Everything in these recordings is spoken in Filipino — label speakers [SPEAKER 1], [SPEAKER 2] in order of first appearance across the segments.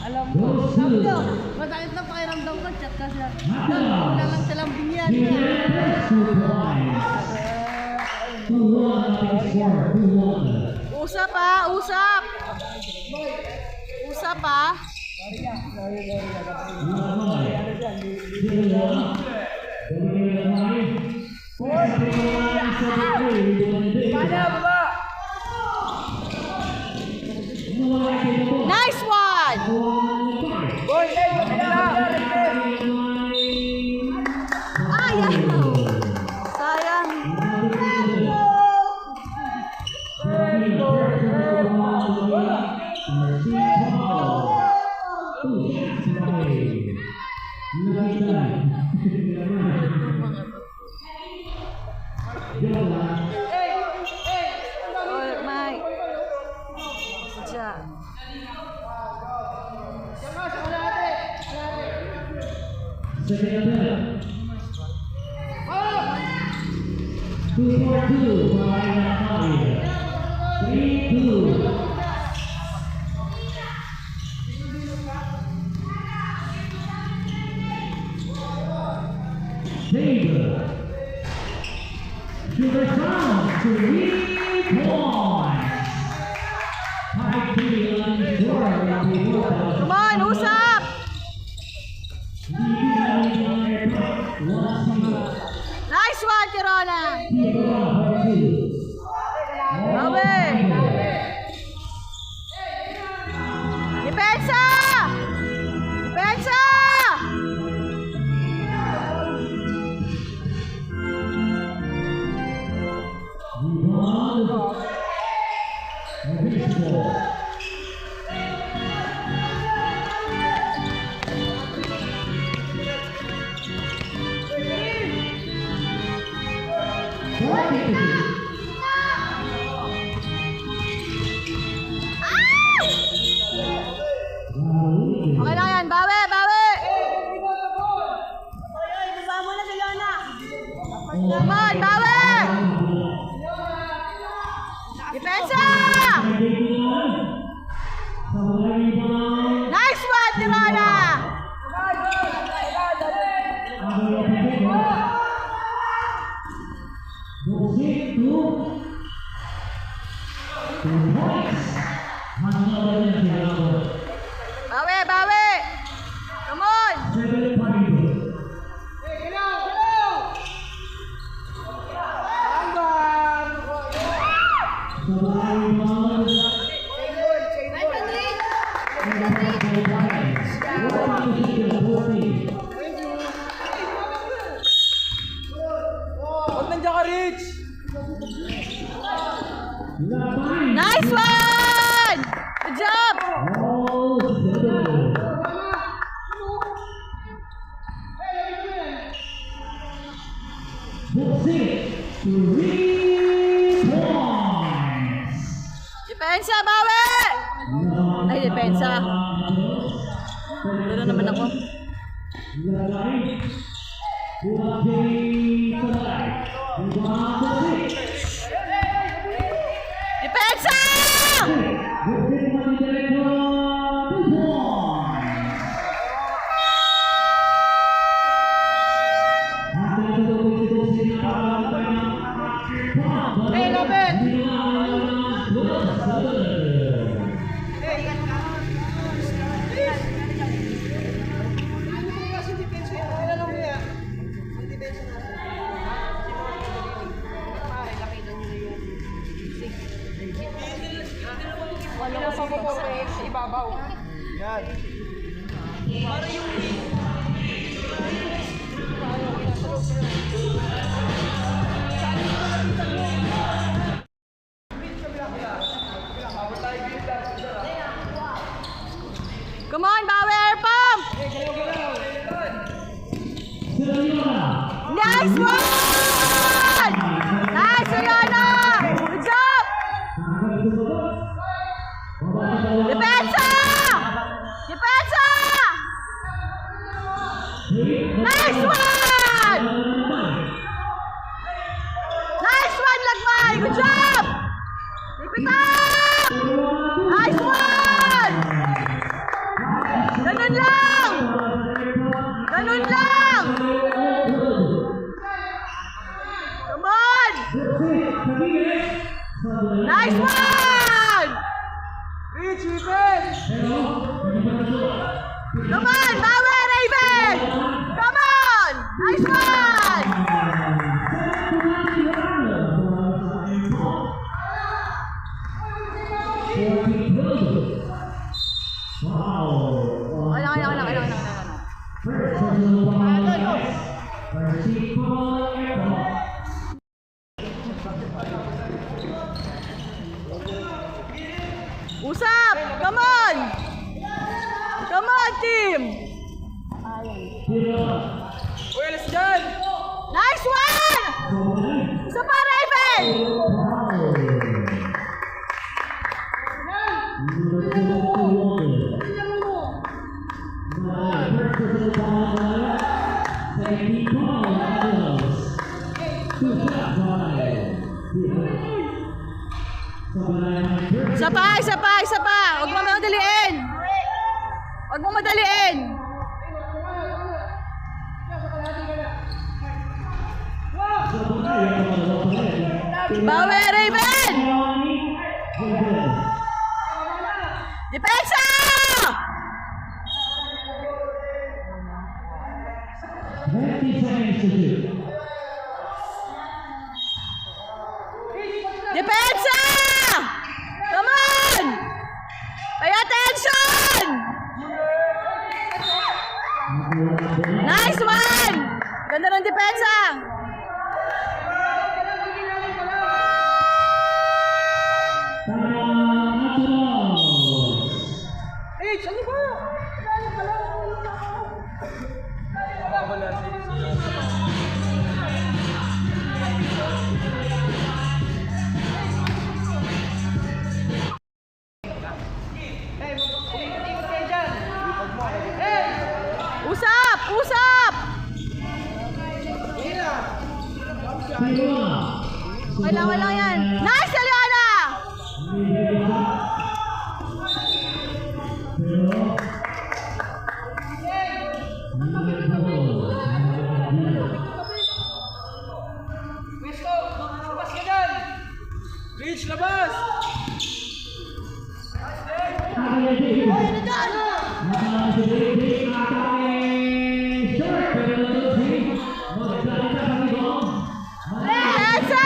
[SPEAKER 1] Alam ko. Sabi ko, masakit na pakiramdam ko. Chat ka siya. Wala lang silang binyan. Usap ha, usap. Usap ha. Nice one! Ayaw! Sayang! Oh, Mike. Sadya.
[SPEAKER 2] To the count, 3 points.
[SPEAKER 1] Come on, usap! Nice one, Tirona! Bawi! Depensa! Depensa! Okay lang yan, bawi, bawi! Ibaba mo na si Lona! Come on, bawi! Depensa! Nice one, Tirona! Bawi, bawi! Come on!
[SPEAKER 3] Huwag nandiyan ka, Rich!
[SPEAKER 1] Nice one! Good job! Depensa, bawi! Ay, depensa. Pero naman ako. Depensa! Hey, Lopez!
[SPEAKER 3] Wala sa po sa ibabaw. Yan. Para yung
[SPEAKER 1] Come on, bawi, air pump! Nice one! Nice, Ayana! Good job! Depensa! Depensa! Nice one! Nice one, Lagmay! Good job! Keep it up! Nice one! Come on, bawi, Raven! Come on! Nice one! Usap! Come on! Come on, team!
[SPEAKER 3] Uy, alas dyan!
[SPEAKER 1] Nice one! Isa pa, Raven! Isa pa, isa pa, isa pa! Huwag mo madaliin! Huwag mo madaliin! Bawi, Raven! Depensa! Depensa! Come on! Pay attention! Nice one! Ganda ng depensa!
[SPEAKER 3] Ano ba? Wala
[SPEAKER 1] Usap! Usap! Okay lang yan. Nice, Eliana!
[SPEAKER 3] Wisto! Labas ka dyan! Reach, labas!
[SPEAKER 1] Depensa!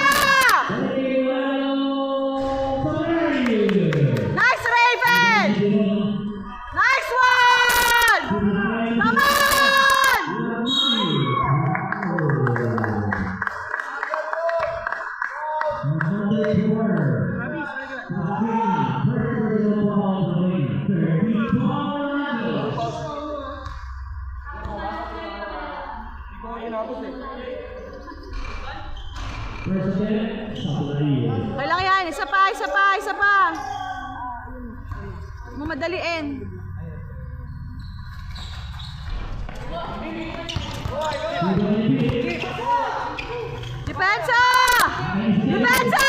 [SPEAKER 1] Nice, Raven! Nice one! Come on! Okay lang yan. Isa pa, isa pa, isa pa. Huwag mo madaliin. Depensa! Depensa!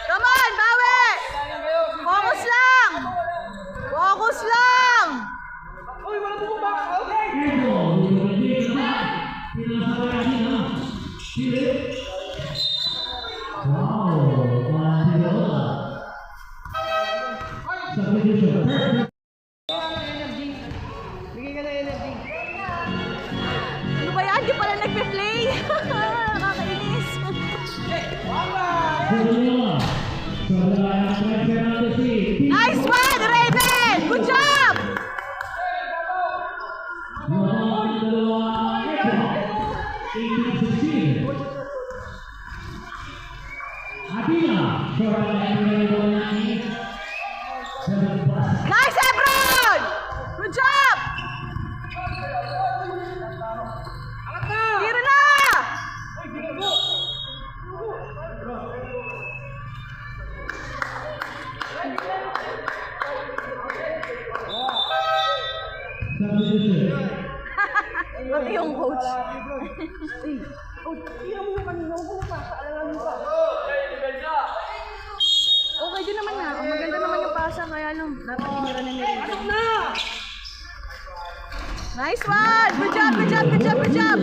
[SPEAKER 1] Come on, bawi! Focus lang! Focus lang!
[SPEAKER 3] Uy, wala mo ba? Okay! Bigay ka na energy.
[SPEAKER 1] Ano ba yan? Di pala nagpe-play. Nakakainis. Nice one, Raven! Good job! Nice, Ebron! Good job! Tiro na! Pati yung coach. Okay din naman na. Maganda naman yung pasa. Kaya lang, dapat inira na nila.
[SPEAKER 3] Pasok na!
[SPEAKER 1] Nice one! Good job, good job, good job, good job!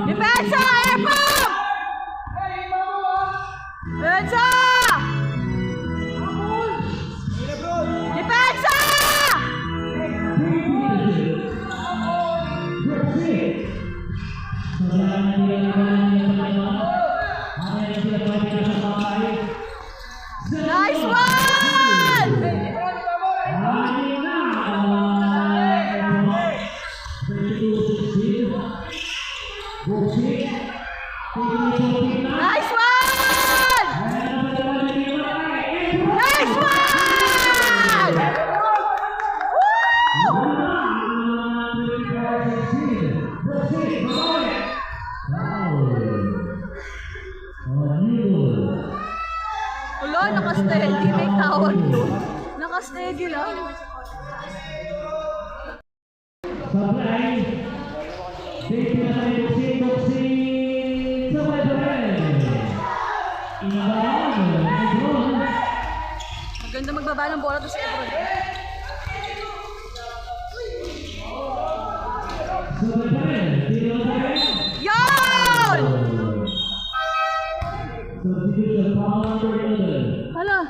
[SPEAKER 1] Depensa! Airport! Nice one! Nice one! Nice one! Wala, naka-steady. May tawag doon. Naka-steady lang.
[SPEAKER 2] Supply. Take na tayo boxing. Sabay pa rin. Inabang.
[SPEAKER 1] Maganda magbaba ng bola to si Ebron.
[SPEAKER 2] Sabay pa rin. Tiro na pa rin.
[SPEAKER 1] Yan!
[SPEAKER 2] Substitution foul number 11.
[SPEAKER 1] Hala.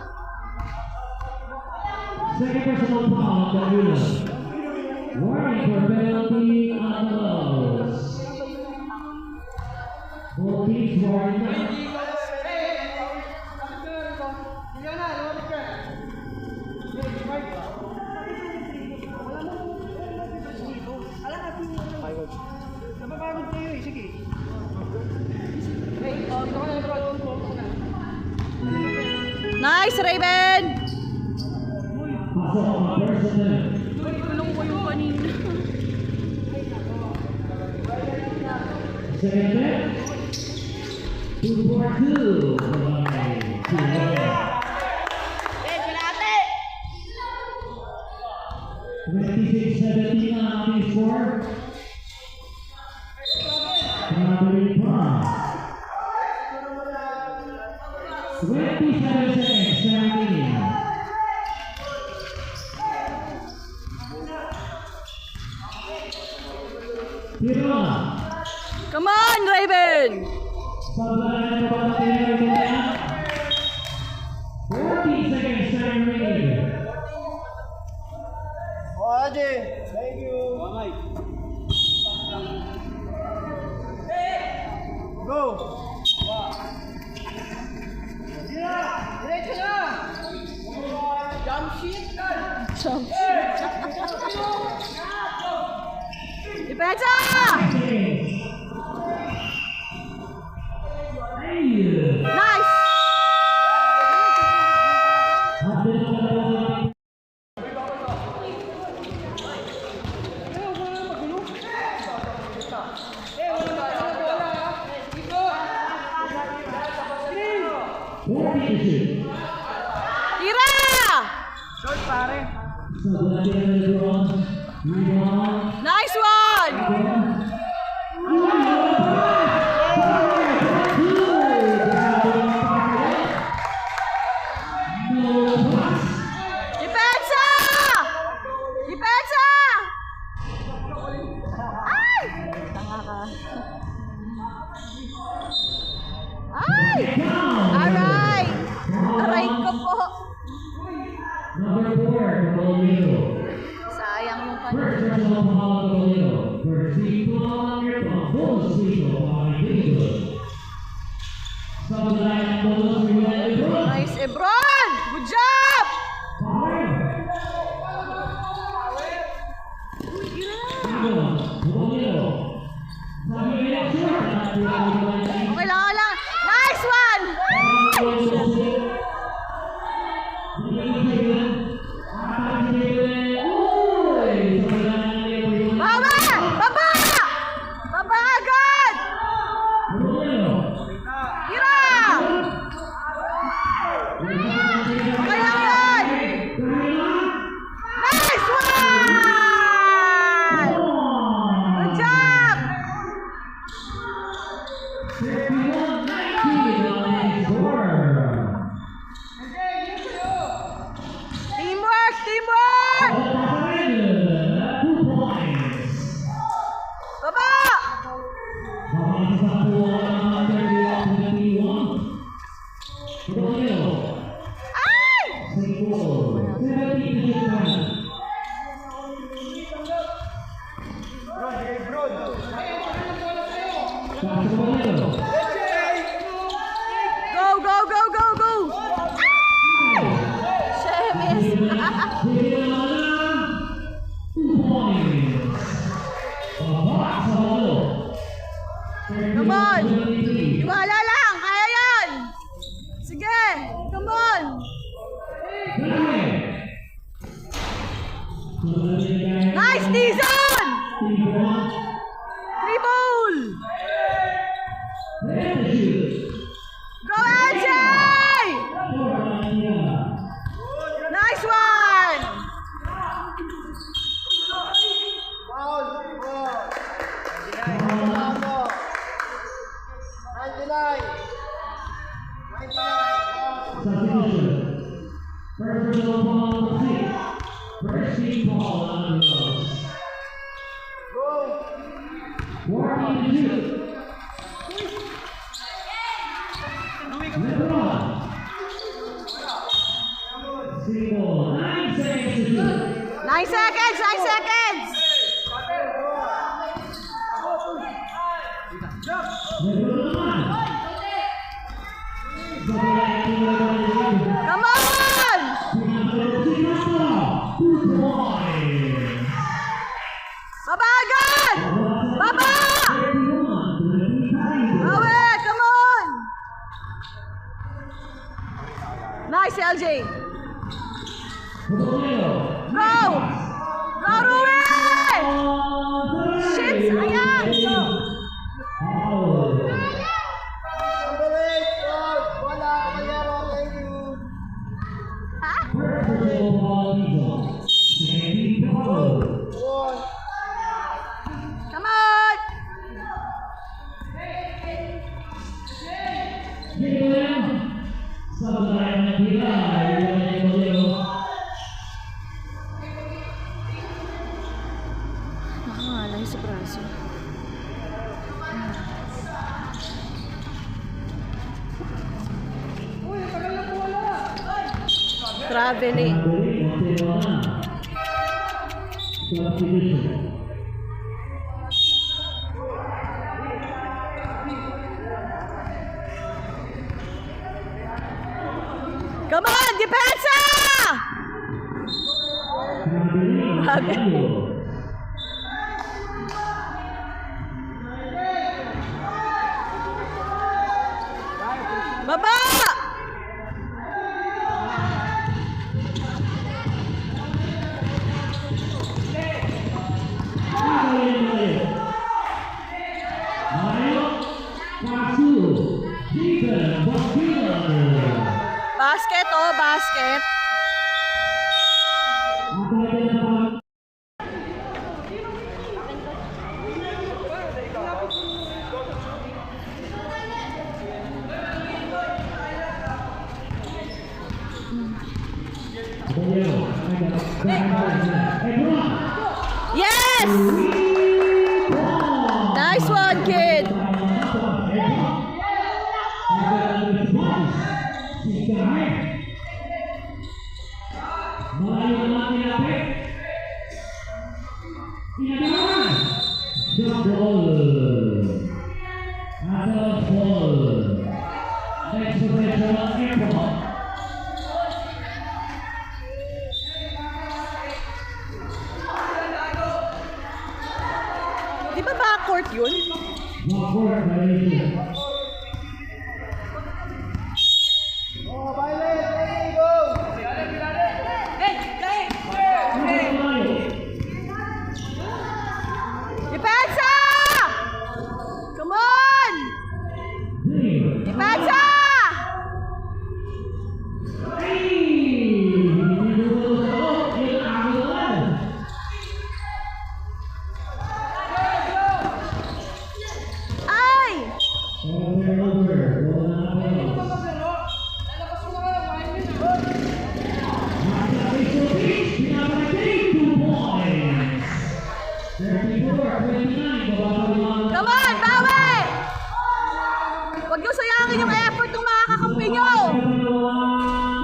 [SPEAKER 2] Second personal foul, Davila. Warning for penalty on the lows. Both teams warning now.
[SPEAKER 3] Napapagod kayo eh, sige.
[SPEAKER 1] Nice, Raven!
[SPEAKER 2] Pasok ang personal.
[SPEAKER 1] Kulong ko yung kanina.
[SPEAKER 2] Second set. 2-4-2. Bye. 26-17 ang ating score. Another pass. 27 seconds, 17. Tiro na.
[SPEAKER 1] Come on, Raven!
[SPEAKER 2] Paglalaan na ba natin ang 14 seconds, time remaining.
[SPEAKER 3] Oh, Ade. Thank you. Mamay. Go. Diretso na. Jump shit.
[SPEAKER 1] Jump shot. Depensa! Nice! Tira!
[SPEAKER 3] Short pare.
[SPEAKER 1] Nice one! Depensa! Depensa! Ay! Tanga ka. Ay! Alright! Aray ko po.
[SPEAKER 2] Number 4, Paulino.
[SPEAKER 1] Sayang yung
[SPEAKER 2] First
[SPEAKER 1] kanina.
[SPEAKER 2] personal foul, Paulino. First team foul on your bonus people on Paulino. Sideline bonus for Lebron.
[SPEAKER 1] Nice, Ebron! Good job!
[SPEAKER 2] Power. Paulino. Sabi niya, short.
[SPEAKER 1] Okay lang. Nice one! Baba! Baba! Baba agad! Tira! Okay lang yan! Nice one! Good job! Teamwork! Teamwork! Baba! Ay!
[SPEAKER 3] Bro, sige bro.
[SPEAKER 1] Go, go, go, go, go! Ay! Shemis! Come on! Iwala lang! Kaya yan! Sige! Come on! Nice, Dizon! 3 ball! Go, LJ! Nice one!
[SPEAKER 2] Substitution. Personal ball 6. First team ball on the road. Warning to shoot. LeBron. Single. 9 seconds to shoot.
[SPEAKER 1] 9 seconds! 9 seconds! Come on! Baba agad! Baba! Awe, come on! Nice, LJ! Go! Go, Rui! Shit! Ayan! Ha? Come on! Nakakalay sa braso. Traveling.
[SPEAKER 2] Substitution.
[SPEAKER 1] Come on, depensa! Baba! Basket, oh, basket. Yes! Nice one, kid. Di ba backcourt yun? Depensa! Come on! Depensa! Ay! Come on, bawi! Huwag niyo sayangin yung effort ng mga kakampi niyo!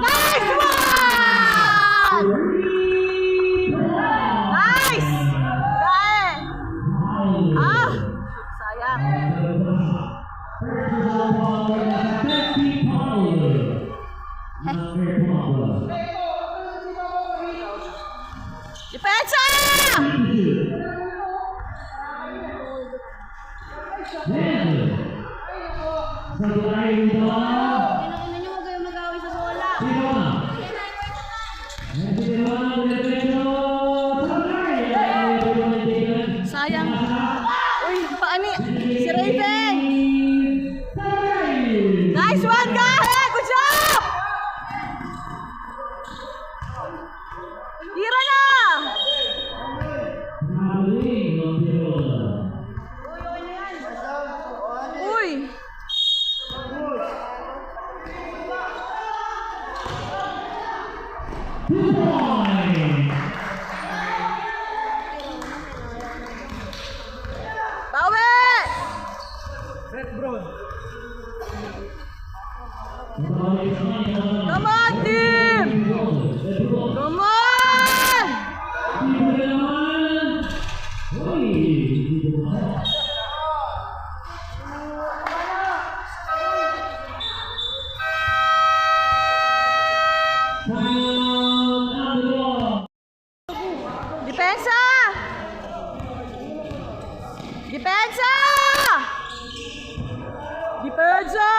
[SPEAKER 1] Nice one! Nice! Dahil! Ah! Sayang.
[SPEAKER 2] Personal foul against Becky Powell. Number 12.
[SPEAKER 1] Depensa!
[SPEAKER 2] Then, sa line ito,
[SPEAKER 1] Ina nyo, huwag kayong mag-away sa bola.
[SPEAKER 2] sino na?
[SPEAKER 1] Sayang. Uy, paani? Si Raven! Nice one, guys! Good job! Tira na! Uy! Bawi!
[SPEAKER 3] Red Brown.
[SPEAKER 1] Come on, team! Come on! Depensa! Depensa! Depensa!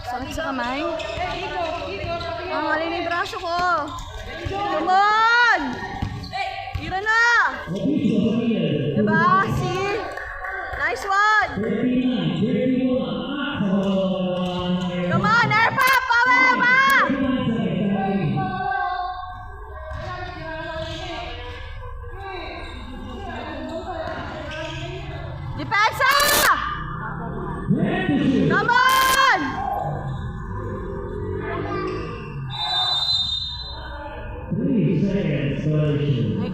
[SPEAKER 1] Sakit sa kamay? Ang alin yung braso ko. Come on! Tira na! Diba? See? Nice one! Come on, Erpa! Power pa! Depensa! Come on!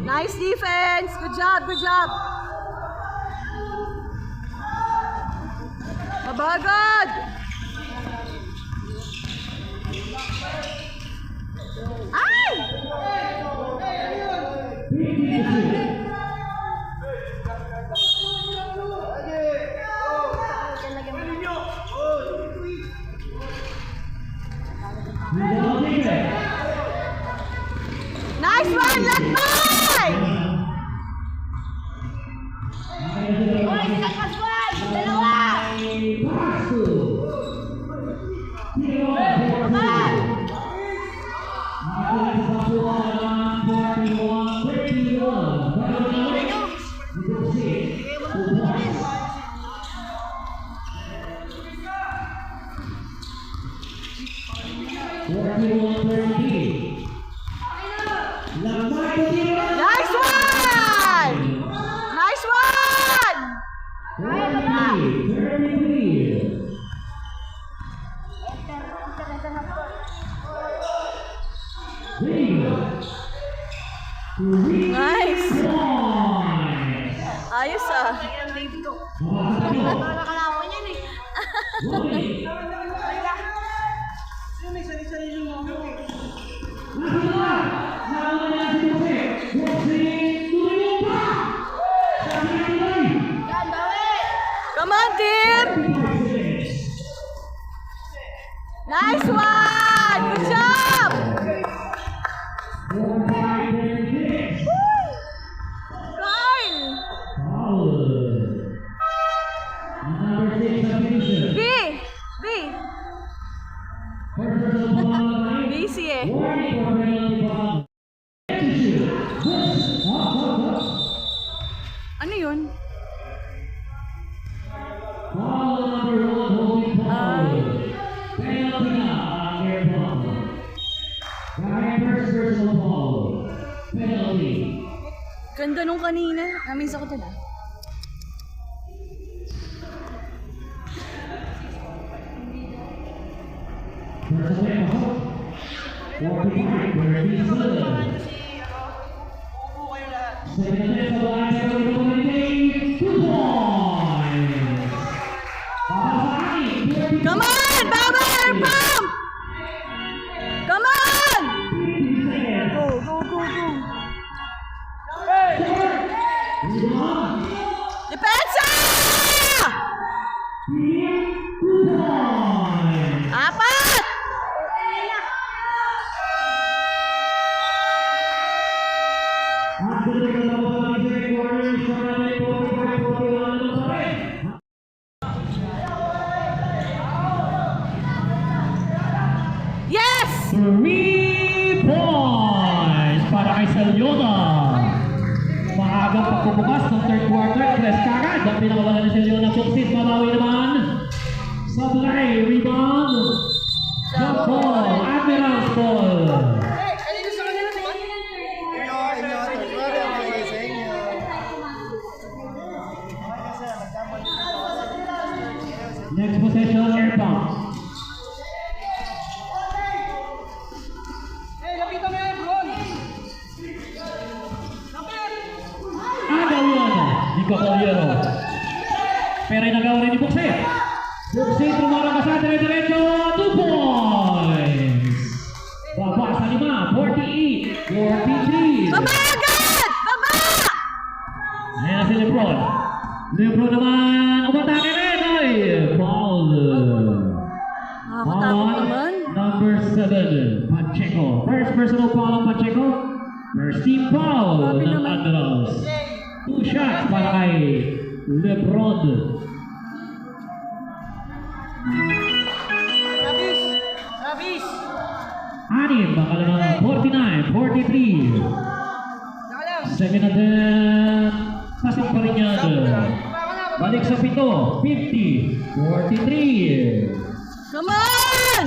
[SPEAKER 1] Nice defense! Good job, good job! Mabagod! Ay! Nice one, let by! Oy, sakas one! Dalawa! Nice one! Nice one! Nice! Ayos ah. Nakakalaman yan eh.
[SPEAKER 3] Sino may sarili mo?
[SPEAKER 1] Come on, team! Nice one! Good job! Kyle! B! B! Busy eh. Ano yun? Ganda nung kanina. Namiss ako dun ah. Come on, Baba! Pump! Come on!
[SPEAKER 2] quarters, Charlotte 44-41 naman pa rin.
[SPEAKER 1] Yes!
[SPEAKER 2] 3 points para kay Selyona. Maagang pagbubukas ng third quarter, press kagad. Ang pinakawala ni Selyona, Choksit, babawi naman. Sablay, rebound. Jump ball, Admirals ball.
[SPEAKER 3] Kanino sa kanila, di ba?
[SPEAKER 2] Next possession, air pump.
[SPEAKER 3] Lapitan mo yan, Bron. Lapit!
[SPEAKER 2] Agaw yun. Nico Coliero. Pero inagaw rin ni Buksit. Buksit, tumarang ka sa dire-diretso. 2 points. Baba sa 5, 48, 43.
[SPEAKER 1] Baba agad! Baba!
[SPEAKER 2] Ayan na si Lebron. Lebron naman, umatake rin. Ay, foul.
[SPEAKER 1] Nakakatakot naman.
[SPEAKER 2] Number 7, Pacheco. First personal foul ng Pacheco. First team foul
[SPEAKER 1] Grabe
[SPEAKER 2] ng
[SPEAKER 1] naman.
[SPEAKER 2] Admirals. 2 shots para kay Lebron.
[SPEAKER 3] Travis! Travis!
[SPEAKER 2] 6, bakalang 49, 43.
[SPEAKER 3] Naka lang!
[SPEAKER 2] Second attempt. Pasok pa rin yan. Balik sa 7, 50, 43.
[SPEAKER 1] Come on!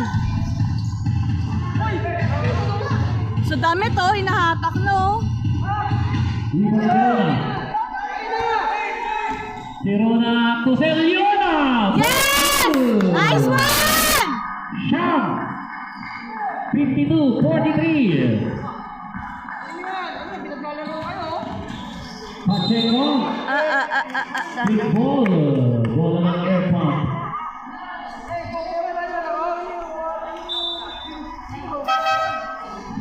[SPEAKER 1] So dami to, hinahatak no.
[SPEAKER 2] Tirona to Selyona.
[SPEAKER 1] Yes! Nice one!
[SPEAKER 2] Shot. 52, 43.
[SPEAKER 3] Ano yan? Ano, pinaglalaro kayo?
[SPEAKER 2] Pacheco. Big ball. Bola ng air pump.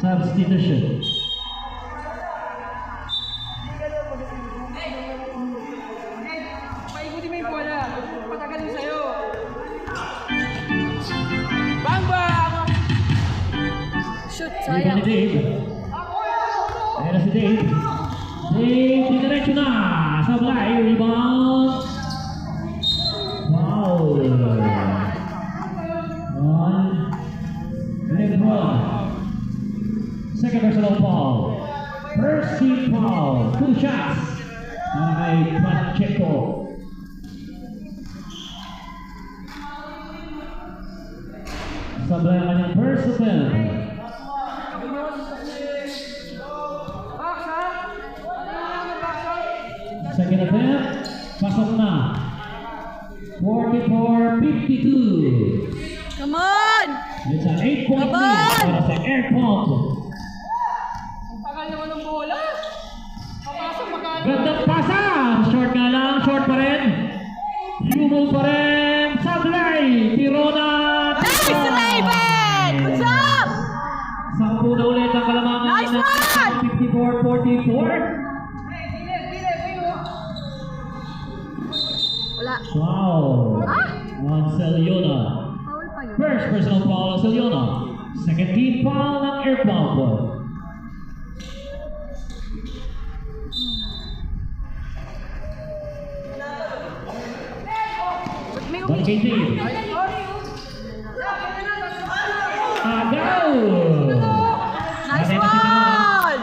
[SPEAKER 2] Substitution.
[SPEAKER 3] Paikuti mo yung bola. Patagalin sa'yo. Bang bang!
[SPEAKER 1] Shoot,
[SPEAKER 2] Dito
[SPEAKER 1] sayang.
[SPEAKER 2] ni Dave. Ayan na si Dave. Dave, diretso na. Sablay, rebound. Foul. On. Lebron. Second personal foul. First team foul. 2 shots. Para kay Pacheco. Sablay ang kanyang first attempt.
[SPEAKER 3] Box ha? Box ha?
[SPEAKER 2] Second attempt, pasok na. 44-52.
[SPEAKER 1] Come on!
[SPEAKER 2] It's an 8-point lead
[SPEAKER 1] Laban!
[SPEAKER 2] para sa air pump.
[SPEAKER 3] Ang tagal naman ng bola. Papasok magkano.
[SPEAKER 2] Gandang pasa! Short nga lang, short pa rin. Humol pa rin. Sablay! Tirona!
[SPEAKER 1] Nice, Raven! Good job!
[SPEAKER 2] Sampu na ulit ang kalamangan
[SPEAKER 1] Nice
[SPEAKER 2] ng
[SPEAKER 1] one!
[SPEAKER 2] 54-44.
[SPEAKER 3] Pile, kayo.
[SPEAKER 1] Wala.
[SPEAKER 2] Wow!
[SPEAKER 1] Ah!
[SPEAKER 2] On Selyona.
[SPEAKER 1] Foul pa yun.
[SPEAKER 2] First personal foul ng Selyona. Second team foul ng air pump.
[SPEAKER 1] May
[SPEAKER 2] Balik kay Dave. Agaw!
[SPEAKER 1] Nice one!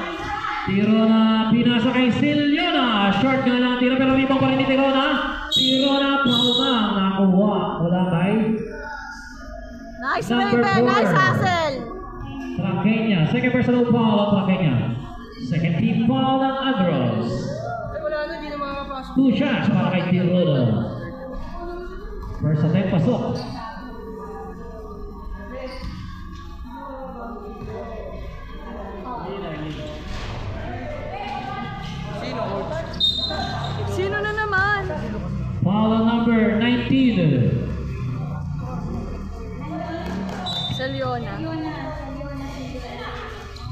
[SPEAKER 2] Tirona, pinasa kay Selyona. Short nga lang tira pero rebound pa rin ni Tirona. Tirona, foul na. Nakuha. Wala kay
[SPEAKER 1] Nice,
[SPEAKER 2] Number
[SPEAKER 1] Raven! Nice
[SPEAKER 2] 4.
[SPEAKER 1] hustle!
[SPEAKER 2] Trakenya. Second personal foul ng Trakenya. Second team foul ng Admirals.
[SPEAKER 3] Ay, wala na, di na makakapasok.
[SPEAKER 2] 2 shots para kay Tirona. First attempt, pasok.
[SPEAKER 3] Sino, coach?
[SPEAKER 1] Sino na naman?
[SPEAKER 2] Foul ang number 19.
[SPEAKER 1] Selyona.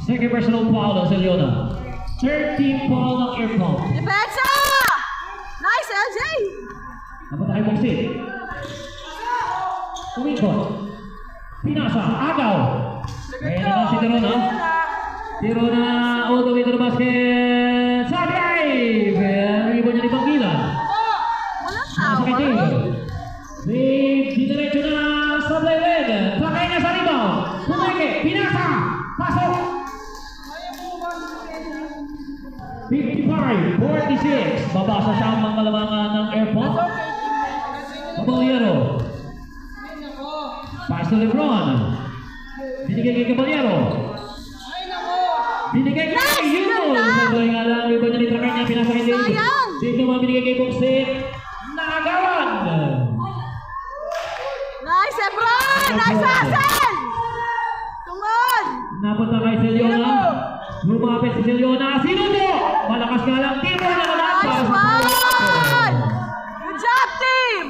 [SPEAKER 2] Second personal foul ng Selyona. Third team foul ng air pump.
[SPEAKER 1] Depensa! Nice, LJ!
[SPEAKER 2] Napunta kay Buksit. Umikot. Pinasa. Agaw. Kaya naman si Tirona. Tirona all the way to the basket. Sablay! save! Ribbon niya ni Panggilan.
[SPEAKER 1] Walang
[SPEAKER 2] Nasa kay Dave.
[SPEAKER 1] tawag.
[SPEAKER 2] Dave, diniretso na sa red. Trakay niya sa rebound. Pumeke, pinasa. Pasok. 55-46. Babasa siya ang mga lamangan ng airport. Caballero. Pass to Lebron. Binigay kay Caballero. Binigay kay
[SPEAKER 1] Nice!
[SPEAKER 2] Yunol.
[SPEAKER 1] Ganda!
[SPEAKER 2] Sabay nga lang, ribbon niya ni Trakay niya. Pinasa kay Dave.
[SPEAKER 1] Sayang!
[SPEAKER 2] Dave naman binigay kay Boksit. Nakagawan.
[SPEAKER 1] Nice, Efron! Nice hustle! Come on!
[SPEAKER 2] Napunta kay Celiona. Lumapit si Celiona. Sinundo! Malakas nga lang. Timo na naman.
[SPEAKER 1] Nice one! Good job, team!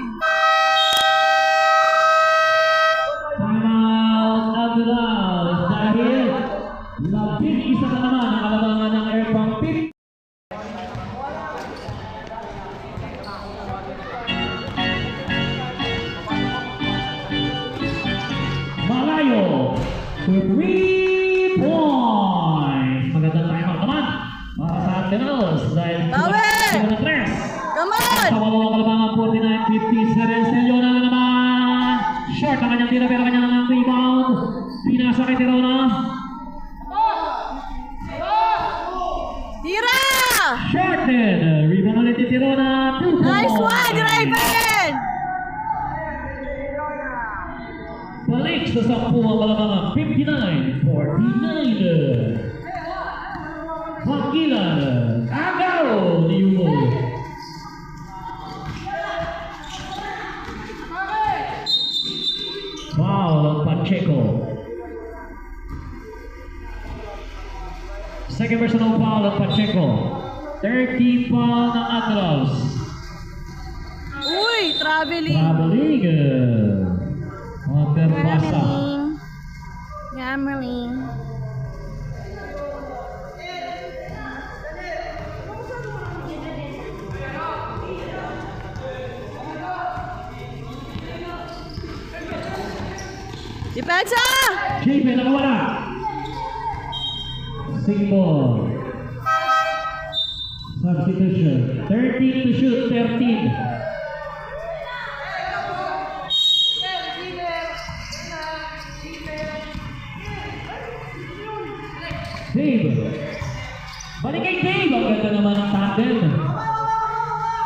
[SPEAKER 2] Timeout Adelaide. Dahil 11 na naman ang kalabangan ng Air Pump Pit. Malayo to 3 points. Magandang timeout naman para sa Antenos dahil
[SPEAKER 1] Bawi!
[SPEAKER 2] na tres.
[SPEAKER 1] Come on!
[SPEAKER 2] Sa mga kalabangan 49-57. Celiona na naman. Short ang kanyang tira pero kanyang rebound. Pinasa kay Tirona.
[SPEAKER 1] Tira!
[SPEAKER 2] Shorted. Rebound ulit ni Tirona. 2 points.
[SPEAKER 1] Nice one, Raven!
[SPEAKER 2] Balik sa 10 ang kalabangan. 59-49. Panggilan. Agaw ni Yumo. Foul ang Pacheco. Second personal foul ang Pacheco. 30 foul ng Atlas.
[SPEAKER 1] Uy, traveling.
[SPEAKER 2] Traveling. Pasa.
[SPEAKER 1] Gambling. Depensa!
[SPEAKER 2] JP nakawala. Singapore. Substitution. 13 to shoot. 13. Dave. Balik kay Dave. Ang ganda naman ng tandem.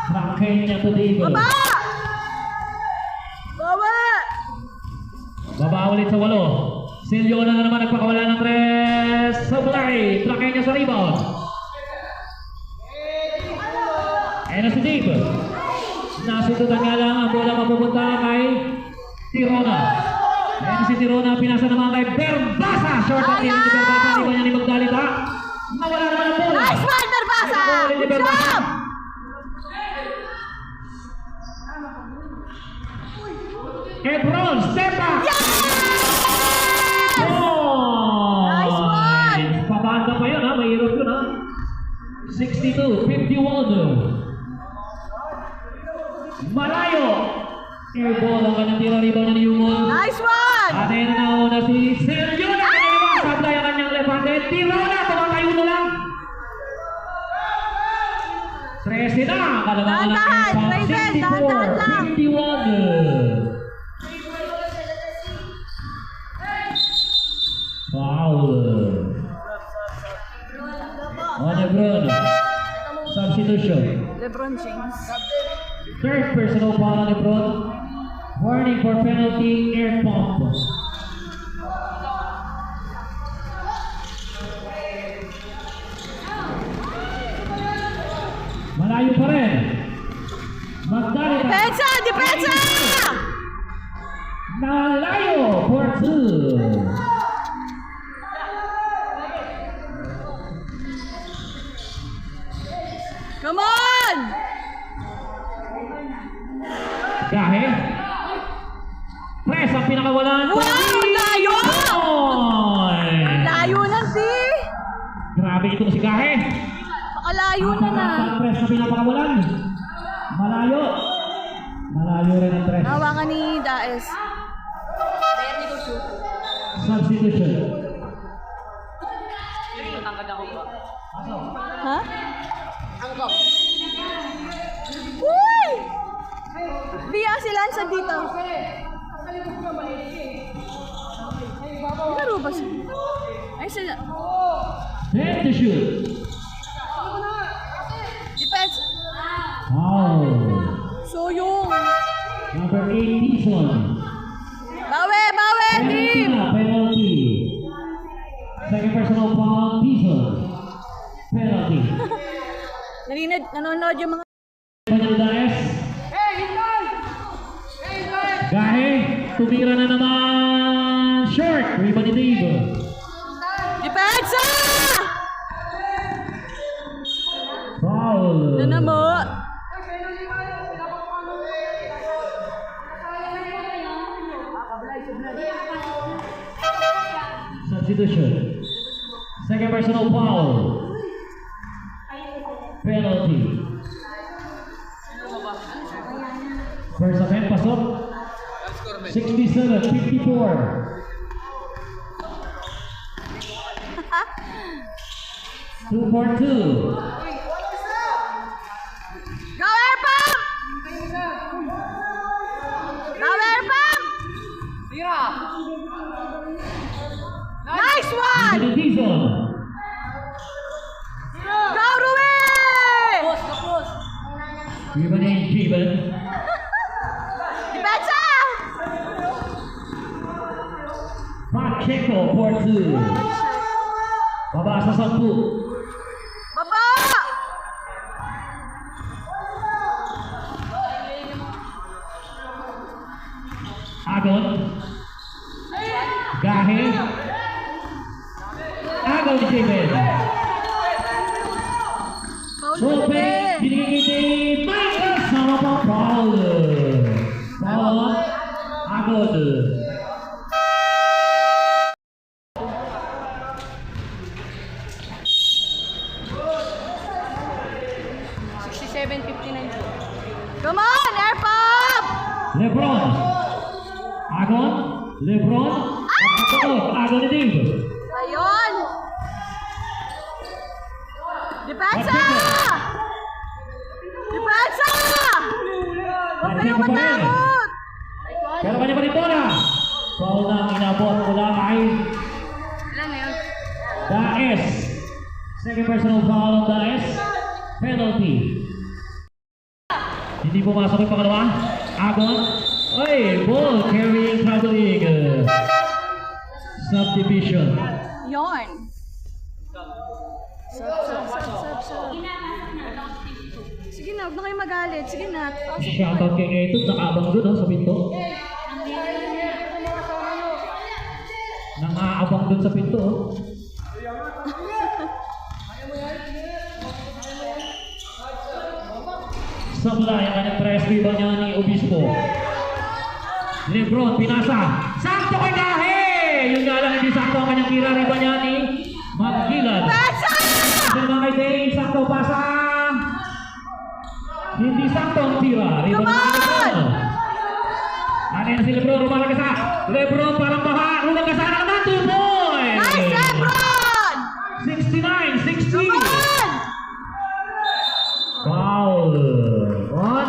[SPEAKER 2] Franken niya to Dave.
[SPEAKER 1] Baba! Baba!
[SPEAKER 2] Baba ulit sa 8. Celiona na naman nagpakawala ng tres. Sablay. Franken niya sa rebound. Ayan na si Dave. Nasututan nga lang ang bola mapupunta kay Tirona. Ayan si Tirona. Pinasa naman kay Berbasa. Short at ni Berbasa. Di ba niya ni Magdalit ha? Nawala naman ang bola.
[SPEAKER 1] Nice one, Berbasa! Good job!
[SPEAKER 2] Ebron, step back!
[SPEAKER 1] Nice one!
[SPEAKER 2] Pabanda pa yun ha, mahirap yun ha. 62-51. Malayo! Airball ang kanyang tira rebound niya ni Yumo.
[SPEAKER 1] Nice one!
[SPEAKER 2] At ayun na una si Celiona. Sablay ang kanyang left-handed. Tira na, tumatayo na lang. 13 na, kalamangan ng
[SPEAKER 1] Dahan-dahan,
[SPEAKER 2] Airpump.
[SPEAKER 1] Raven, dahan-dahan lang.
[SPEAKER 2] 61. Foul. On Lebron. Substitution.
[SPEAKER 1] LeBron James.
[SPEAKER 2] Third personal foul on Lebron. Warning for penalty, air pump. Malayo pa rin. Magdalit.
[SPEAKER 1] Depensa! Depensa!
[SPEAKER 2] Malayo for 2.
[SPEAKER 1] Come on!
[SPEAKER 2] Gahe. Press ang pinakawalan.
[SPEAKER 1] Wow! Layo! Layo na, si!
[SPEAKER 2] Grabe itong si Gahe.
[SPEAKER 1] Pakalayo na na.
[SPEAKER 2] Ang press na pinapakawalan. Malayo. Malayo rin ang press.
[SPEAKER 1] Hawakan ni Daes.
[SPEAKER 2] Substitution.
[SPEAKER 1] Ha? Angkop. Uy! Biya si Lanza dito. Laro ba siya? Ay, sila.
[SPEAKER 2] Set to shoot.
[SPEAKER 1] Defense.
[SPEAKER 2] Wow.
[SPEAKER 1] So yung.
[SPEAKER 2] Number 8, Tison.
[SPEAKER 1] Bawe, bawe, team!
[SPEAKER 2] Penalty. Second personal foul, Tison. Penalty.
[SPEAKER 1] Nanonood yung mga...
[SPEAKER 2] Panaldaes. Gahe, tumira na naman. Short. Rebound ni Dave.
[SPEAKER 1] Depensa!
[SPEAKER 2] Foul.
[SPEAKER 1] Ano mo?
[SPEAKER 2] Substitution. Second personal foul. Penalty. First offense, pasok. 67-54. Two for two.
[SPEAKER 1] Go air pump! Go air pump! Nice one!
[SPEAKER 2] Into Tison.
[SPEAKER 1] Go Rui!
[SPEAKER 2] Rebound ni Jiban.
[SPEAKER 1] Depensa!
[SPEAKER 2] Pacheco for two. Baba sa 10.
[SPEAKER 1] Baba!
[SPEAKER 2] Agon. Gahe. Agon ni Jiban.
[SPEAKER 1] Paul
[SPEAKER 2] Open.
[SPEAKER 1] Felipe!
[SPEAKER 2] Binigay ni Michael sama pa foul. Foul. Agon.
[SPEAKER 1] 67-59. Come on, air pump!
[SPEAKER 2] Lebron. Agon. Lebron. Agon ni Dave.
[SPEAKER 1] Ayun! Depensa! Depensa! Huwag kayong matakot!
[SPEAKER 2] Pero kanya pa rin bola. Foul na ang inabot mula kay
[SPEAKER 1] Ilan na yun?
[SPEAKER 2] Daes. Second personal foul on Daes. Penalty. Hindi pumasok yung pangalawa. Agon. Ay, ball carrying traveling. Subdivision.
[SPEAKER 1] Yon. Sige na, huwag na kayo magalit. Sige na. Pasok na.
[SPEAKER 2] Shoutout kay Etud. Nakaabang doon sa pinto. Nakaabang doon sa pinto. Sablay ang kanyang press rebound niya ni Obispo. Lebron, pinasa. Sakto kay Gahe! Yung nga lang hindi sakto ang kanyang tira. Rebound niya ni Magilad.
[SPEAKER 1] Depensa!
[SPEAKER 2] Ito naman kay Dane. Sakto pasa. Hindi sakto ang tira. Rebound
[SPEAKER 1] Come
[SPEAKER 2] ni
[SPEAKER 1] on!
[SPEAKER 2] Lebron. Ano yan si Lebron? Rumalagasa. Lebron parang baha. Rumalagasa na naman. 2 points!
[SPEAKER 1] Nice, Lebron!
[SPEAKER 2] 69-60.
[SPEAKER 1] Come on!
[SPEAKER 2] Foul. On.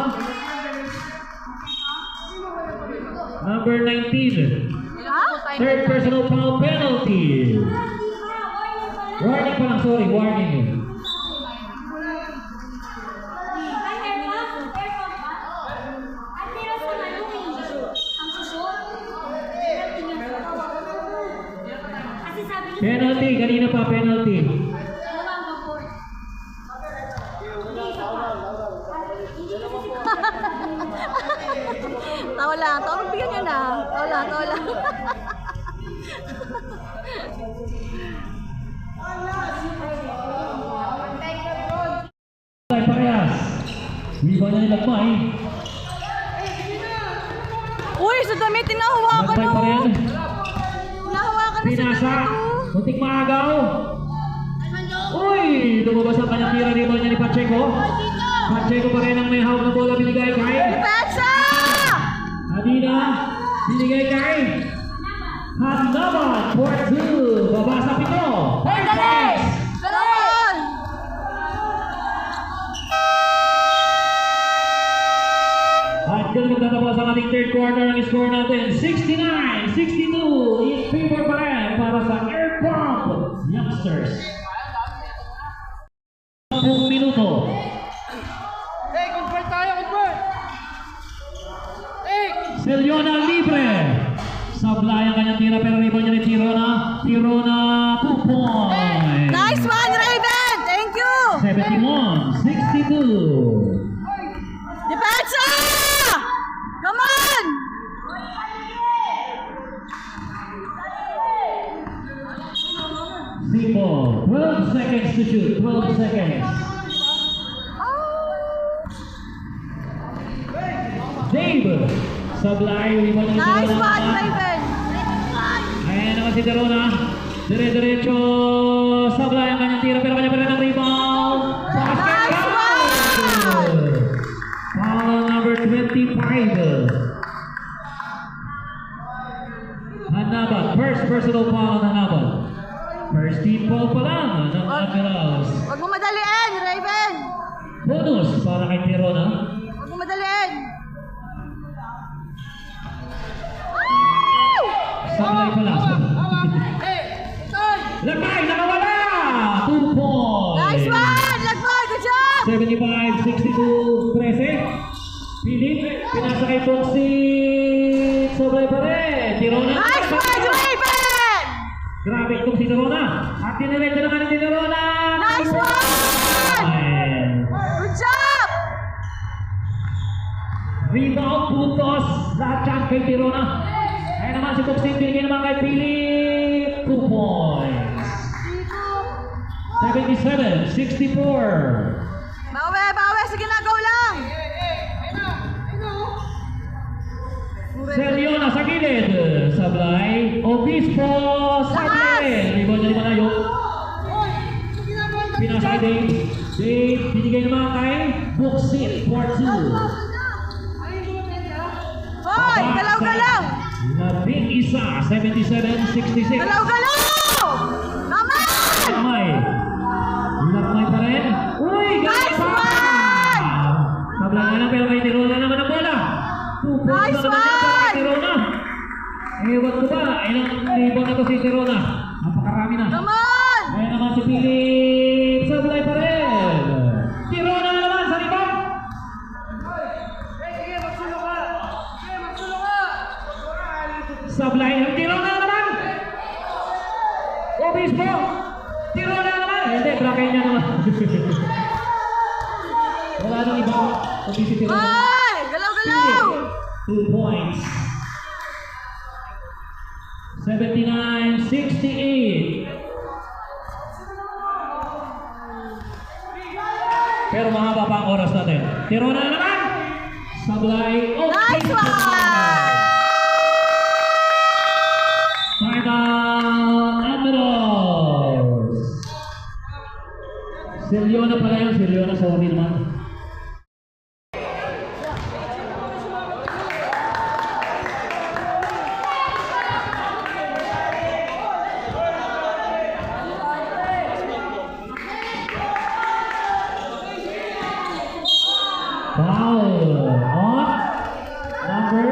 [SPEAKER 2] Number 19.
[SPEAKER 1] Ha?
[SPEAKER 2] Third personal foul penalty. Warning pa lang, sorry, warning. Penalty, kanina pa penalty.
[SPEAKER 1] Tawa lang. Tawa, bigyan nyo na. Tawa lang, tawa lang.
[SPEAKER 2] Ay, parehas. Rebound na nilagmay.
[SPEAKER 1] Uy, sa damit, tinahawakan
[SPEAKER 2] Nagpay pa rin.
[SPEAKER 1] Tinahawakan na sa
[SPEAKER 2] Pinasa.
[SPEAKER 1] damit, oh.
[SPEAKER 2] Muntik maagaw. Uy, lumabas ang kanyang tira. Rebound niya ni Pacheco. Pacheco pa rin ang may hawak na bola binigay kay
[SPEAKER 1] Depensa!
[SPEAKER 2] Adina. Binigay kay Hanaman. 4-2. Baba sa pito.
[SPEAKER 1] Dali!
[SPEAKER 2] quarter ang score natin. 69-62 in favor pa rin para sa Air Pump Youngsters. 10 minuto.
[SPEAKER 3] Hey, convert tayo, convert! Hey!
[SPEAKER 2] Selyona libre. Sablay ang kanyang tira pero rebound niya ni Tirona. Tirona 2 points.
[SPEAKER 1] Nice one, Raven! Thank you!
[SPEAKER 2] 71-62.
[SPEAKER 1] Depensa! Come on!
[SPEAKER 2] Simple. 12 seconds to shoot. 12 seconds. Dave. Sablay. Rebound niya ni
[SPEAKER 1] Nice
[SPEAKER 2] Tirona.
[SPEAKER 1] one, Raven!
[SPEAKER 2] Ayan naman si Tirona. Dire-diretso. Sablay ang kanyang tira pero kanya pa rin ang rebound. Basket
[SPEAKER 1] Nice
[SPEAKER 2] count! Foul number 25. Hanaban. First personal foul ng Hanaban. First team foul pa lang ng Admirals.
[SPEAKER 1] Huwag mo madaliin, Raven!
[SPEAKER 2] Bonus para kay Tirona.
[SPEAKER 1] Huwag mo madaliin! Woo!
[SPEAKER 2] Sablay pala.
[SPEAKER 3] Hey! Tay!
[SPEAKER 2] Lagay! Nakawala! 2 points.
[SPEAKER 1] Nice one! Lagman! Good job!
[SPEAKER 2] 75-62, 13. Philip, pinasa kay Foxy. Sablay pa rin. Tirona.
[SPEAKER 1] Nice one, Raven!
[SPEAKER 2] Grabe itong si Tirona. At tiniretso naman ni Tirona.
[SPEAKER 1] Nice one! Good job!
[SPEAKER 2] Rebound, puntos. Lahat dyan kay Tirona. Kaya naman si Foxy, binigay naman kay Philip. 2 points. 77-64.
[SPEAKER 1] Bawe, bawe! Sige na, go lang!
[SPEAKER 2] Selyona sa gilid. Sablay. Obispo. Sablay. Rebound niya ni Manayo. Pinasa kay Dave. Dave, binigay naman kay Buksit. 4-2.
[SPEAKER 1] Hoy! Galaw-galaw!
[SPEAKER 2] Labing isa. 77-66.
[SPEAKER 1] Galaw-galaw! Come on!
[SPEAKER 2] Lakmay. Lakmay pa rin. Uy!
[SPEAKER 1] Nice
[SPEAKER 2] ganun pa!
[SPEAKER 1] one!
[SPEAKER 2] Sablay na lang pero kay Tirona naman ang bola. 2 points
[SPEAKER 1] Nice
[SPEAKER 2] na naman yan para kay
[SPEAKER 1] one!
[SPEAKER 2] Tirona. Ewan ko ba, ilang rebound na to si Tirona. Napakarami na.
[SPEAKER 1] Come on!
[SPEAKER 2] Ayan naman si Philip. Sablay pa rin. Tirona na naman sa rebound.
[SPEAKER 3] Hey, sige, magsulong ka! Sige, magsulong ka!
[SPEAKER 2] Sablay. Tirona na naman. Obispo. Tirona na naman. Hindi, trakay niya naman. Wala nang ibang. Kundi si Tirona.
[SPEAKER 1] Hoy! Galaw-galaw!
[SPEAKER 2] 2 points. 79-68. Pero mahaba pa ang oras natin. Tirona na naman. Sablay. Oh,
[SPEAKER 1] Nice one!
[SPEAKER 2] Timeout Admirals. Selyona pala yun. Selyona, sorry naman. Foul on number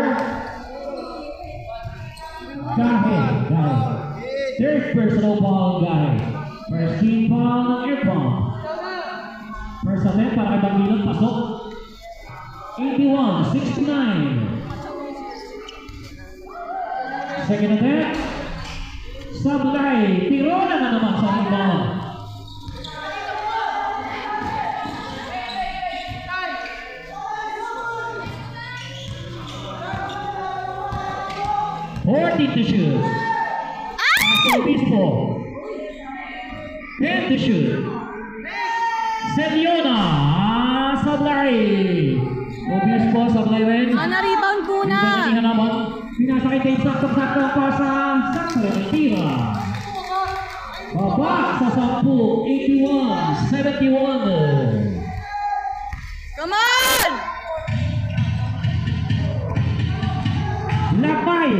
[SPEAKER 2] Gahe. Third personal foul Gahe. First team foul ng Air Pump. First attempt para kay Bangilan, pasok. 81-69. Second attempt. Sablay. Tirona na naman sa rebound. To shoot. Pastor Obispo. 10 to shoot. Selyona. Sablay. Obispo, Sablay rin.
[SPEAKER 1] Sana rebound muna!
[SPEAKER 2] Hindi na naman. Pinasa kay Dave. Sakto-sakto ang pasa. Sakto rin ang tira. Babak sa 10. 81-71.
[SPEAKER 1] Come on!
[SPEAKER 2] Lakmay.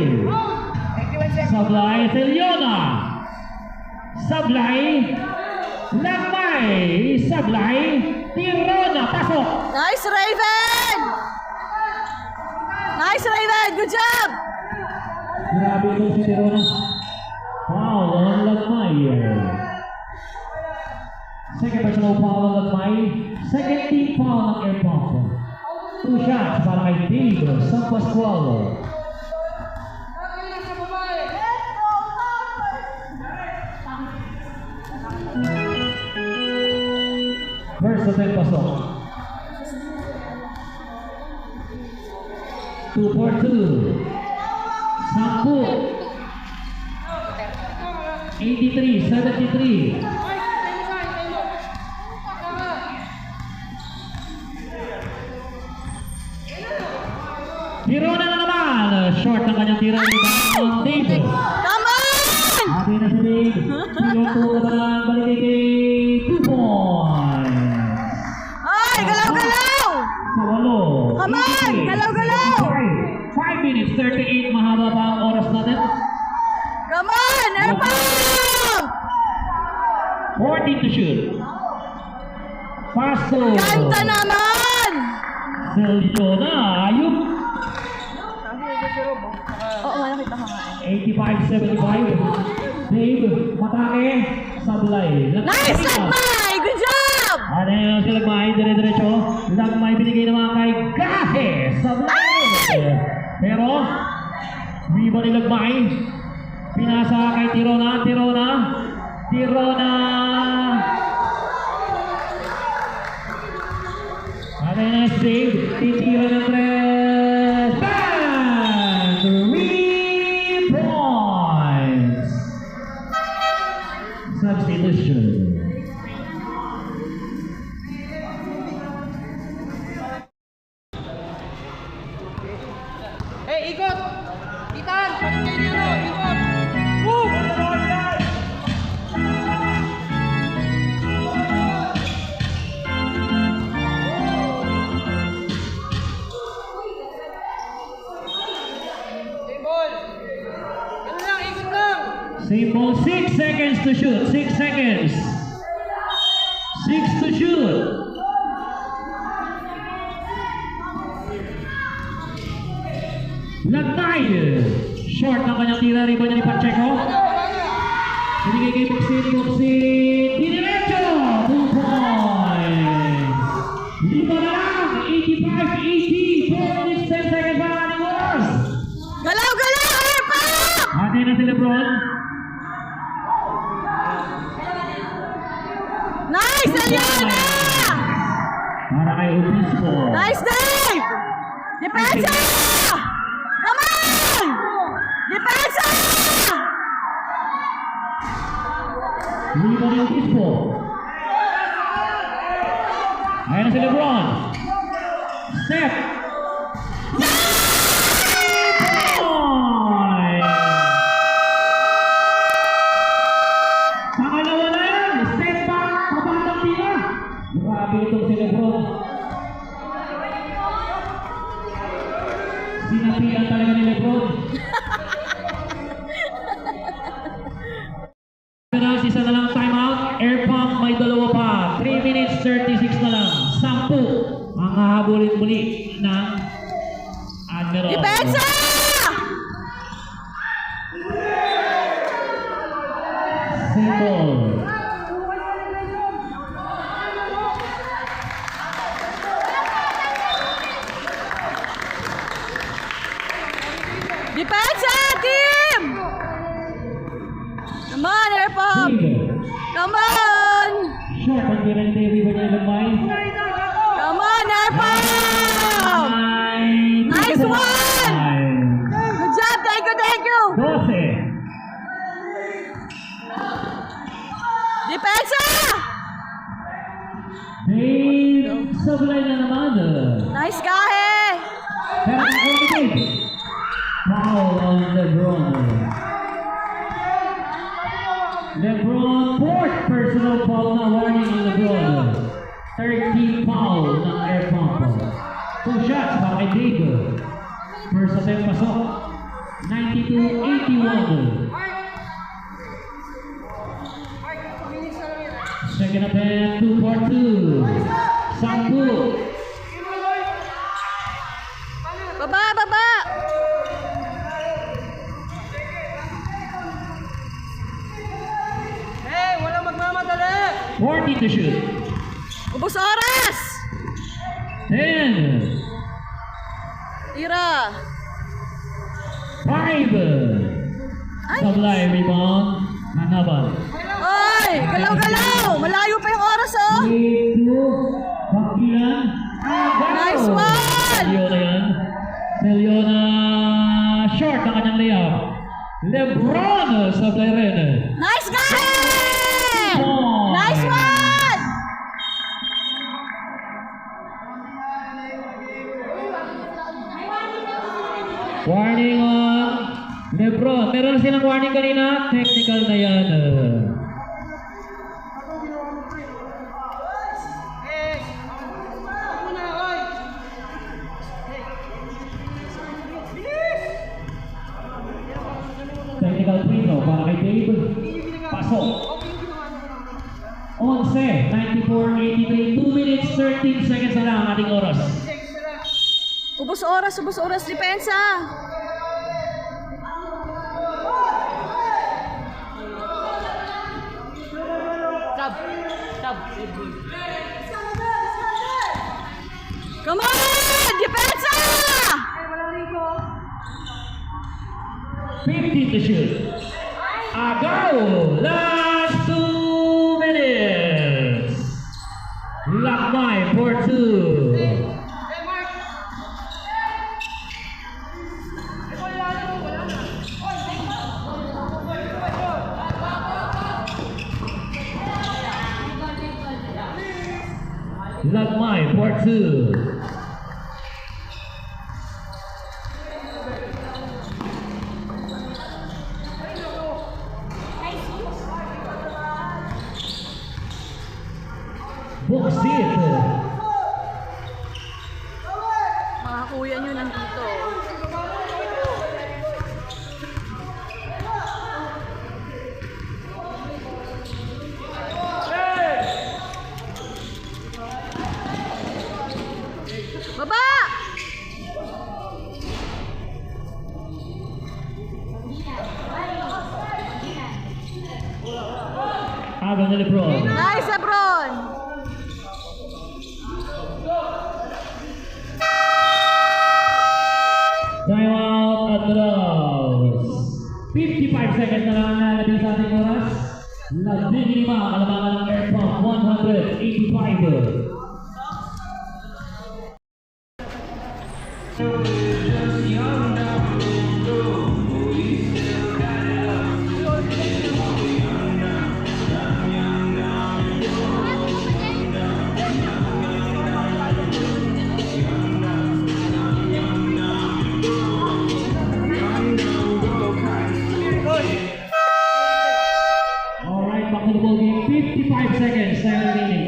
[SPEAKER 2] Sablay, Selyona. Sablay. Lakmay. Sablay. Tirona. Pasok.
[SPEAKER 1] Nice, Raven! Nice, Raiden! Good job!
[SPEAKER 2] Grabe itong si Tirona. Foul on Lagmay. Second personal foul on Lagmay. Second team foul ng Air Pump. 2 shots para kay Dave San Pascual. First attempt pasok. 2 for 2. 10. 83, 73. Tirona na naman. Short ang kanyang tira. Rebound Dave.
[SPEAKER 1] Come on!
[SPEAKER 2] Ate na si Dave. Pinuto na naman. Balik kay 2 points.
[SPEAKER 1] Ay, galaw-galaw!
[SPEAKER 2] Sa 8.
[SPEAKER 1] Come on! Galaw-galaw!
[SPEAKER 2] 5 minutes, 38. Mahaba pa ang oras natin.
[SPEAKER 1] Come on! Airpump!
[SPEAKER 2] 14 to shoot. Pasto.
[SPEAKER 1] Ganda naman!
[SPEAKER 2] Sergio na. Ayun.
[SPEAKER 1] Oo, nakita ko nga.
[SPEAKER 2] 85-75. Dave, matake. Sablay.
[SPEAKER 1] Nice, Lagmay! Good job!
[SPEAKER 2] Ano yun si Lagmay? Dire-diretso. Lagmay binigay naman kay Gahe. Sablay. Pero, Viva ni Lagmay. Pinasa kay Tirona. Tirona. Ano yun si Dave? Titira ng 3. Bang! 3 points. Substitution.
[SPEAKER 3] Hey, ikot! Itan! Kanin kayo nyo! Ikot! Woo! Game ball! Ganun lang, ikot lang!
[SPEAKER 2] Same ball, 6 seconds to shoot. 6 seconds. 6 to shoot. Lagmay. Short ang kanyang tira. Riba niya ni Pacheco. Binigay kay Boxin. Diniretso. 2 points. Lima na lang. 85-80. 4 minutes, 10 seconds pa ang oras.
[SPEAKER 1] Galaw-galaw! Airpump!
[SPEAKER 2] Atin na si Lebron.
[SPEAKER 1] Nice, Eliana!
[SPEAKER 2] Para kay Obispo.
[SPEAKER 1] Nice, Dave! Depensa! Come on! Depensa!
[SPEAKER 2] Lima ni Obispo. Ayan na si Lebron. Step. Point! Pangalawa na yan. Step back. Kapatang tira. Grabe itong si Lebron. Sinapian talaga ni Lebron. Pero isa na lang timeout. Air Pump may dalawa pa. 3 minutes 36 na lang. 10 ang hahabulin muli ng Admiral.
[SPEAKER 1] Depensa!
[SPEAKER 2] Simple.
[SPEAKER 1] Depensa, team! Come on, Airpump! Come on!
[SPEAKER 2] Short ang tira ni Davey ba niya Lagmay?
[SPEAKER 1] Come on, Airpump! Nice one! Good job, thank you!
[SPEAKER 2] 12.
[SPEAKER 1] Depensa!
[SPEAKER 2] Dave, sablay na naman.
[SPEAKER 1] Nice Gahe!
[SPEAKER 2] Pero ang Dave. Foul on Lebron. Lebron, 4th personal foul na warning on Lebron. 13 foul ng Air Pump. 2 shots para kay Dave. First attempt pasok. 92-81. Second attempt, 2 for 2. 10.
[SPEAKER 1] Baba!
[SPEAKER 2] 40 to shoot.
[SPEAKER 1] Ubus oras!
[SPEAKER 2] 10,
[SPEAKER 1] Tira!
[SPEAKER 2] 5, supply rebound, Hanaban.
[SPEAKER 1] Oy! Galaw-galaw! Malayo pa yung oras, oh!
[SPEAKER 2] 3-2, Bakilan.
[SPEAKER 1] Nice one!
[SPEAKER 2] Selyona yan. Selyona, short ang kanyang layup. Lebron, supply rin.
[SPEAKER 1] Nice game! Nice one!
[SPEAKER 2] Warning on Lebron. Meron na silang warning kanina. Technical na yan. Technical free throw para kay Dave. Pasok. 11, 94-83. 2 minutes, 13 seconds na lang ang ating oras.
[SPEAKER 1] Ubus oras, depensa! Come on! Depensa!
[SPEAKER 2] 50 to shoot. Go! Last 2 minutes. Lakmay for 2. Lakmay for 2. Buksit.
[SPEAKER 1] Mga kuya nyo nandito. Baba!
[SPEAKER 2] Agaw na Lebron.
[SPEAKER 1] Nice, Lebron!
[SPEAKER 2] Time out at Raws. 55 seconds na lang ang nalabing sa ating oras. Labing 5, kalamangan ng Air Pump 185. Alright, back to the ball game. 55 seconds tayo remaining.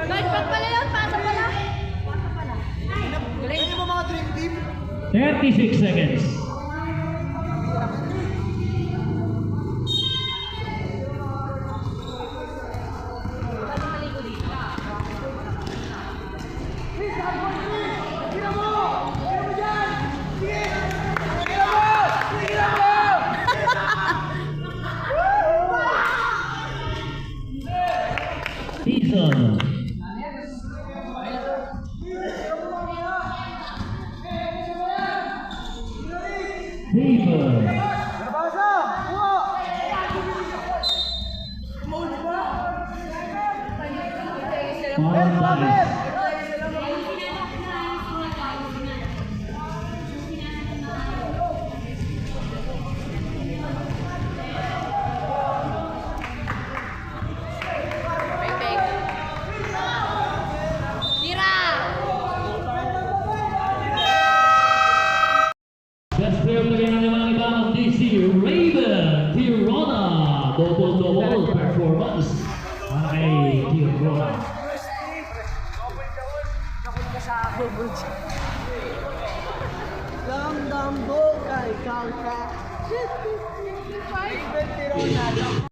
[SPEAKER 1] Guys, ba't pala yun? Pasa pala.
[SPEAKER 2] 36 seconds. Season. Raven Tirona. Double performance para kay Tirona.
[SPEAKER 1] Damdam do kay kalka.